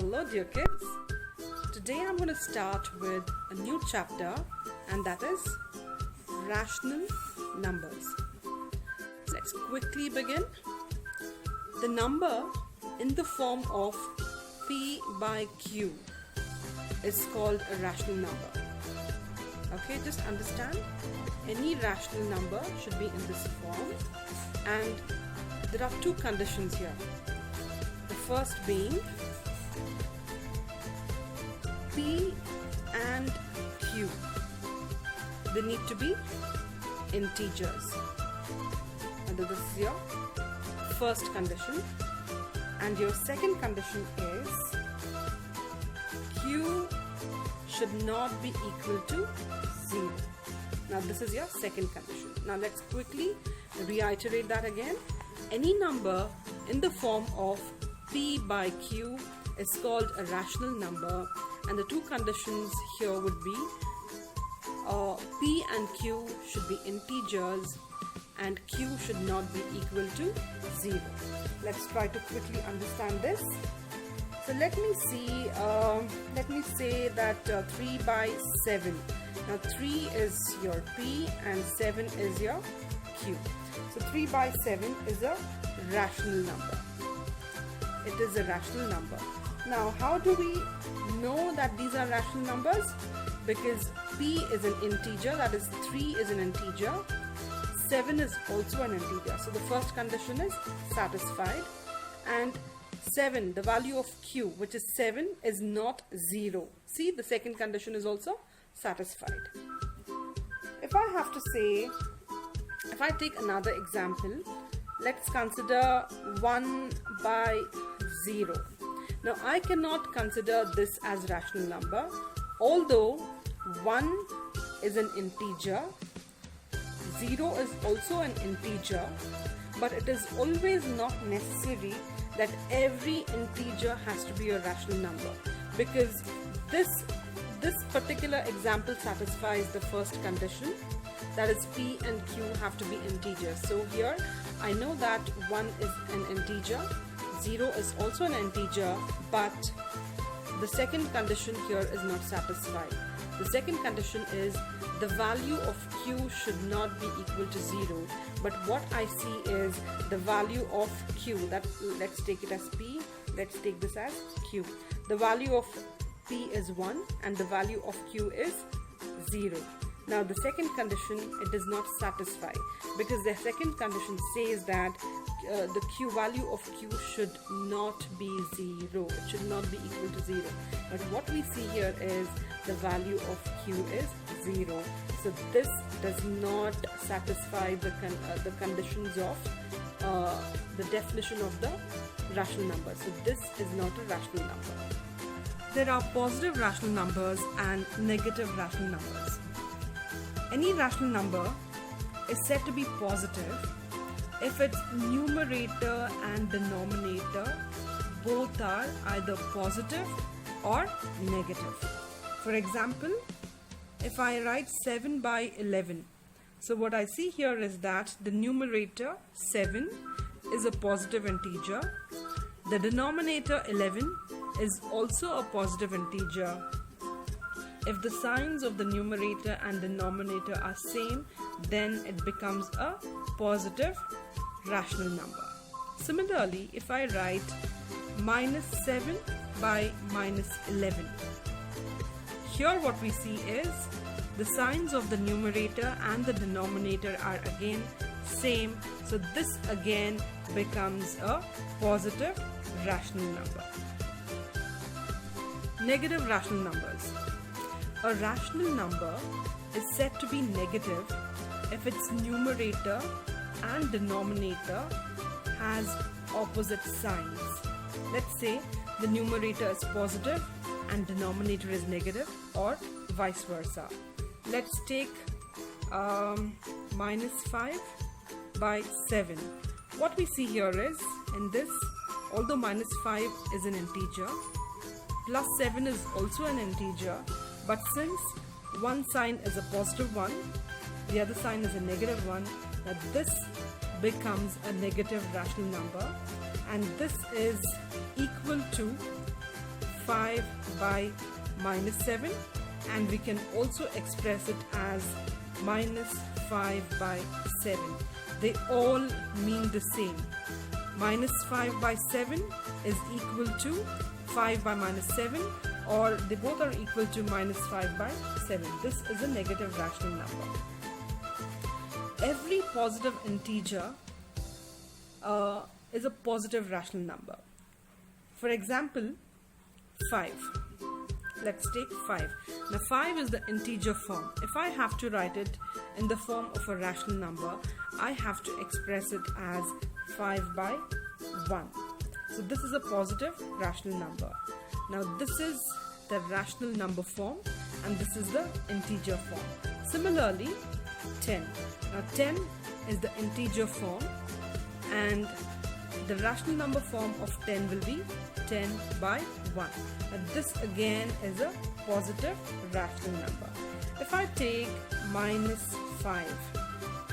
Hello dear kids, today I'm going to start with a new chapter, and that is rational numbers. Let's quickly begin. The number in the form of P by Q is called a rational number. Okay, just understand, any rational number should be in this form, and there are two conditions here. The first being P and Q, they need to be integers, and this is your first condition. And your second condition is Q should not be equal to 0. Now this is your second condition. Now let's quickly reiterate that again. Any number in the form of P by Q is called a rational number, and the two conditions here would be P and Q should be integers and Q should not be equal to 0. Let's try to quickly understand this. So let me say that 3 by 7. Now 3 is your P and 7 is your Q. So 3 by 7 is a rational number. It is a rational number. Now how do we know that these are rational numbers? Because P is an integer, that is 3 is an integer, 7 is also an integer. So the first condition is satisfied, and 7, the value of Q, which is 7, is not 0. See, the second condition is also satisfied. If I take another example, let's consider 1 by 0. Now I cannot consider this as rational number, although 1 is an integer, 0 is also an integer, but it is always not necessary that every integer has to be a rational number, because this particular example satisfies the first condition, that is P and Q have to be integers. So here I know that 1 is an integer, 0 is also an integer, but the second condition here is not satisfied. The second condition is the value of Q should not be equal to 0, but what I see is the value of Q, that let's take it as P, let's take this as Q. The value of P is 1 and the value of Q is 0. Now the second condition, it does not satisfy, because the second condition says that the Q value of Q should not be 0. It should not be equal to 0. But what we see here is the value of Q is 0. So this does not satisfy the conditions of the definition of the rational number. So this is not a rational number. There are positive rational numbers and negative rational numbers. Any rational number is said to be positive if its numerator and denominator both are either positive or negative. For example, if I write 7 by 11, so what I see here is that the numerator 7 is a positive integer, the denominator 11 is also a positive integer. If the signs of the numerator and denominator are same, then it becomes a positive rational number. Similarly, if I write minus 7 by minus 11, here what we see is the signs of the numerator and the denominator are again same, so this again becomes a positive rational number. Negative rational numbers. A rational number is said to be negative if its numerator and denominator has opposite signs. Let's say the numerator is positive and denominator is negative, or vice versa. Let's take minus 5 by 7. What we see here is, in this, although minus 5 is an integer, plus 7 is also an integer, but since one sign is a positive one, the other sign is a negative one, that this becomes a negative rational number, and this is equal to 5 by minus 7, and we can also express it as minus 5 by 7. They all mean the same. Minus 5 by 7 is equal to 5 by minus 7, or they both are equal to minus 5 by 7. This is a negative rational number. Every positive integer is a positive rational number. For example, 5. Let's take 5. Now 5 is the integer form. If I have to write it in the form of a rational number, I have to express it as 5 by 1. So this is a positive rational number. Now this is the rational number form, and this is the integer form. Similarly, 10. Now 10 is the integer form, and the rational number form of 10 will be 10 by 1. Now this again is a positive rational number. If I take minus 5,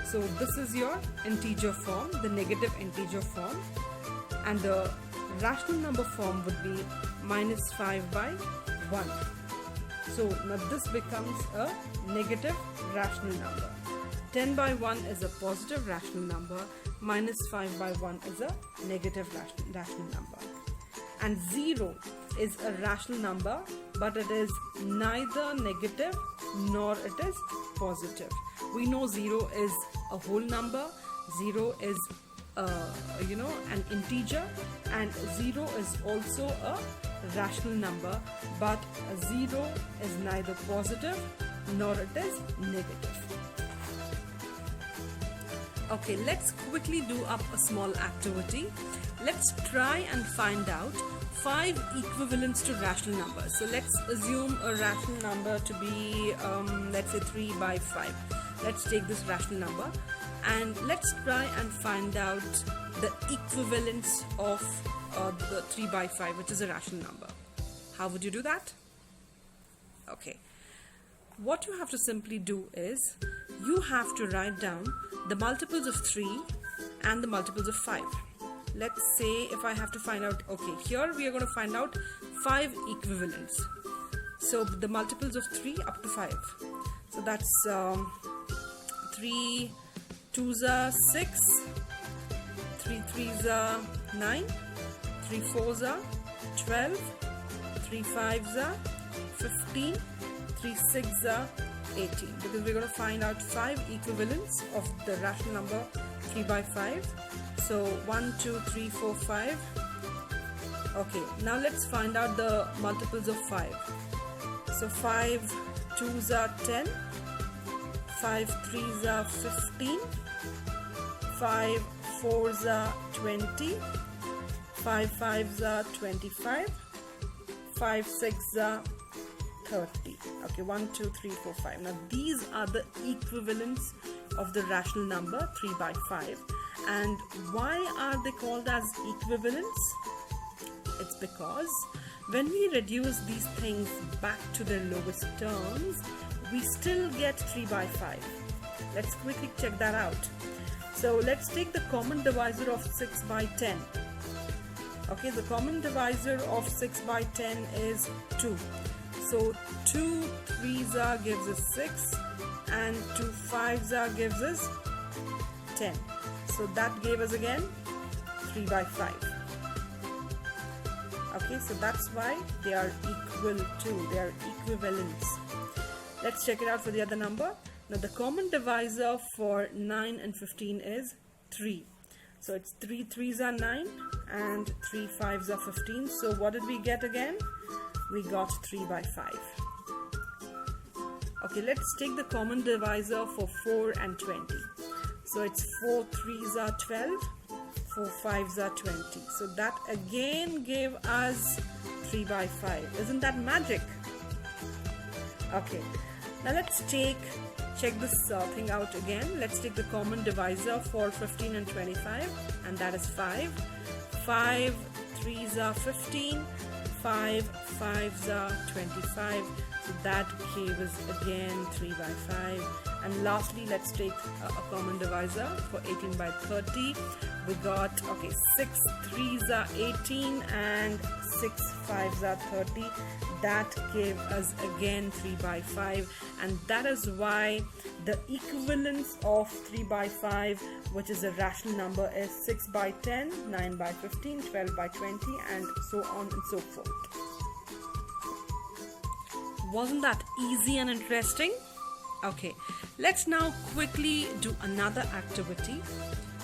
so this is your integer form, the negative integer form, and the rational number form would be minus 5 by 1. So now this becomes a negative rational number. 10 by 1 is a positive rational number, minus 5 by 1 is a negative rational number. And 0 is a rational number, but it is neither negative nor it is positive. We know 0 is a whole number, 0 is an integer, and 0 is also a rational number, but 0 is neither positive nor it is negative. Okay, let's quickly do up a small activity. Let's try and find out 5 equivalents to rational numbers. So let's assume a rational number to be let's say 3 by 5. Let's take this rational number and let's try and find out the equivalence of the 3 by 5, which is a rational number. How would you do that? Okay, what you have to simply do is you have to write down the multiples of 3 and the multiples of 5. Let's say if I have to find out, okay, here we are going to find out 5 equivalents. So the multiples of 3 up to 5. So that's 3 2s are 6, 3 3s are 9, 3 4s are 12, 3 5s are 15, 3 6s are 18, because we're going to find out 5 equivalents of the rational number 3 by 5. So 1 2 3 4 5. Okay, now let's find out the multiples of 5. So 5 2s are 10, 5 3s are 15, 5 4s are 20, 5 5s are 25, 5 6s are 30. Okay, 1 2 3 4 5. Now these are the equivalents of the rational number 3 by 5. And why are they called as equivalents? It's because when we reduce these things back to their lowest terms, we still get 3 by 5. Let's quickly check that out. So let's take the common divisor of 6 by 10. Okay, the common divisor of 6 by 10 is 2. So 2 3s are gives us 6 and 2 5s are gives us 10. So that gave us again 3 by 5. Okay, so that's why they are equal to, they are equivalents. Let's check it out for the other number. Now the common divisor for 9 and 15 is 3. So it's 3 3s are 9 and 3 5s are 15. So what did we get again? We got 3 by 5. Okay, let's take the common divisor for 4 and 20. So it's 4 3s are 12, 4 5s are 20. So that again gave us 3 by 5. Isn't that magic? Okay, now let's check this thing out again. Let's take the common divisor for 15 and 25, and that is 5. 5 3s are 15, 5 5s are 25. So that gave us again 3 by 5. And lastly, let's take a common divisor for 18 by 30. We got, okay, 6 3s are 18 and 6 5s are 30. That gave us again 3 by 5, and that is why the equivalence of 3 by 5, which is a rational number, is 6 by 10, 9 by 15, 12 by 20, and so on and so forth. Wasn't that easy and interesting? Okay, let's now quickly do another activity.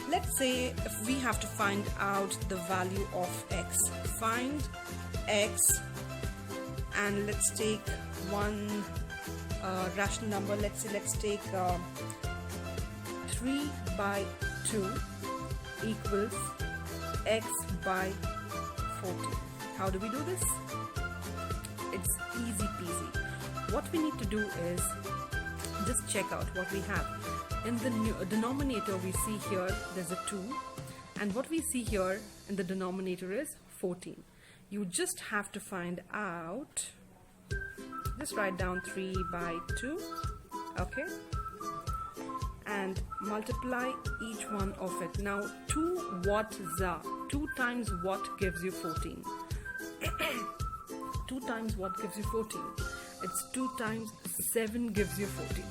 Let's say if we have to find out the value of x. Find x, and let's take one rational number. Let's take 3 by 2 equals x by 14. How do we do this? It's easy peasy. What we need to do is just check out what we have. In the denominator, we see here there's a 2, and what we see here in the denominator is 14. You just have to find out, just write down 3 by 2, okay, and multiply each one of it. Now 2 what za? 2 times what gives you 14? 2 times what gives you 14? It's 2 times 7 gives you 14.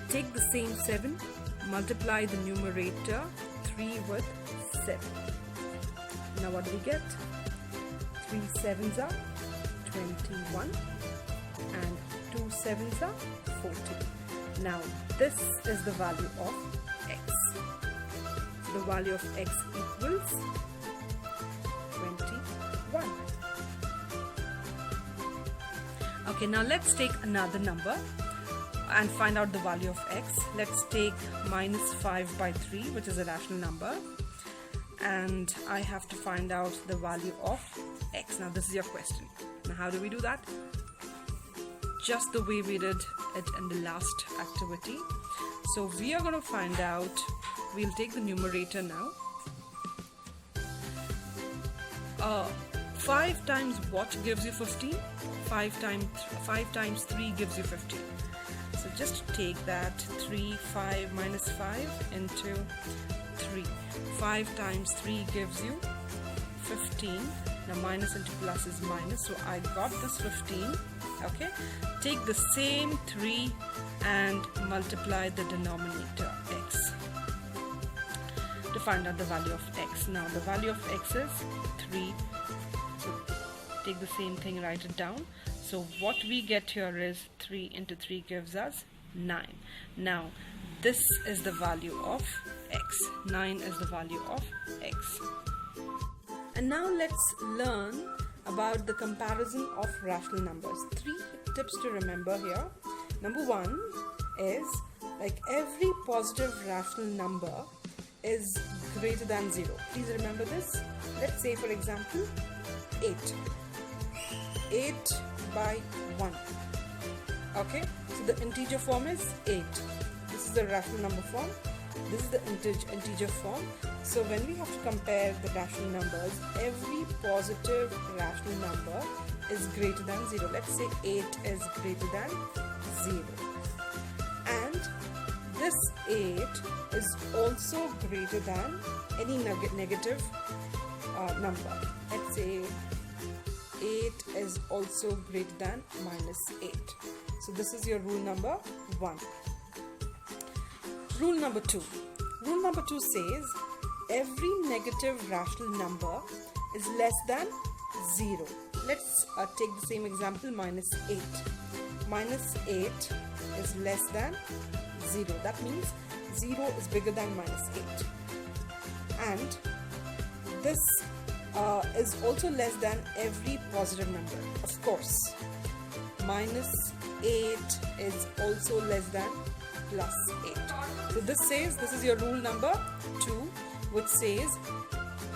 Take the same 7, multiply the numerator 3 with 7. Now what do we get? 3 7s are 21 and 2 7s are 14. Now this is the value of x. The value of x equals 21. Okay, now let's take another number and find out the value of x. Let's take minus 5 by 3, which is a rational number, and I have to find out the value of x. Now this is your question. Now how do we do that? Just the way we did it in the last activity. So we are going to find out, we'll take the numerator now. 5 times what gives you 15? 5 times 3 gives you 15. So just take that 5 minus 5 into 3. 5 times 3 gives you 15. Now minus into plus is minus, so I got this 15. Okay, take the same 3 and multiply the denominator x to find out the value of x. Now the value of x is 3. So take the same thing, write it down. So what we get here is 3 into 3 gives us 9. Now this is the value of x. 9 is the value of x. And now let's learn about the comparison of rational numbers. 3 tips to remember here. Number 1 is, like, every positive rational number is greater than 0. Please remember this. Let's say, for example, 8. 8 by 1. Okay, so the integer form is 8. This is the rational number form. This is the integer form. So when we have to compare the rational numbers, every positive rational number is greater than 0. Let's say 8 is greater than 0. And this 8 is also greater than any negative number. Let's say 8 is also greater than minus 8. So this is your rule number 1. Rule number 2. Rule number 2 says every negative rational number is less than 0. Let's take the same example, minus 8. Minus 8 is less than 0. That means 0 is bigger than minus 8. And this is also less than every positive number. Of course, minus 8 is also less than plus 8. So this says, this is your rule number 2, which says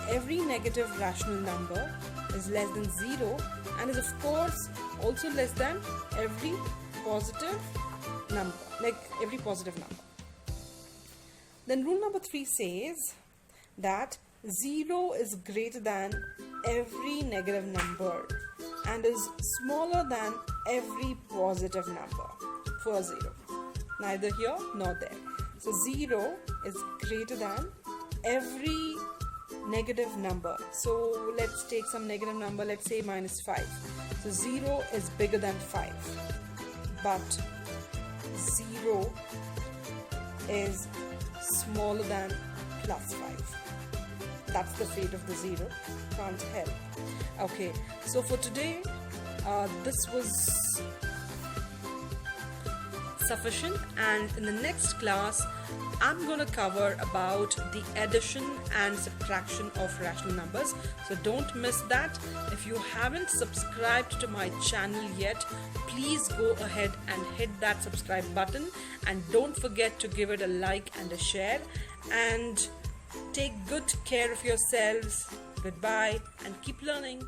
every negative rational number is less than 0 and is of course also less than every positive number, like every positive number. Then rule number 3 says that 0 is greater than every negative number and is smaller than every positive number for 0. neither here nor there. So 0 is greater than every negative number. So let's take some negative number, let's say minus 5. So 0 is bigger than 5, but 0 is smaller than plus 5. That's the fate of the 0. Can't help. Okay, so for today, this was sufficient, and in the next class I'm going to cover about the addition and subtraction of rational numbers, so don't miss that. If you haven't subscribed to my channel yet, please go ahead and hit that subscribe button, and don't forget to give it a like and a share, and take good care of yourselves. Goodbye and keep learning.